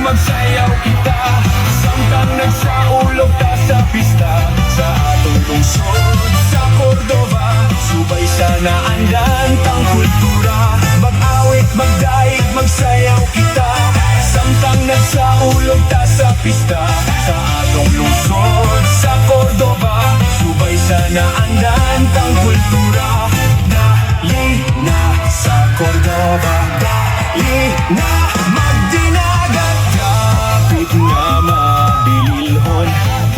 magsayaw kita, samtang nagsaulog ta sa pista. Sa atong lungsod, sa Cordova, subay sa naandan tang kultura. Mag-awit, magdaig, magsayaw kita, samtang nagsaulog ta sa pista. Sa atong lungsod, sa Cordova, subay sa naandan tang kultura. Dali na sa Cordova, dali na magdinagat. Kapit nga madililhon,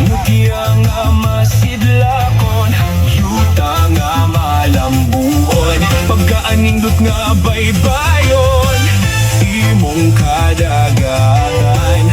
mutya nga masidlakon, yuta nga malambuon, pagkaanindot nga baybayon, imong kadagatan.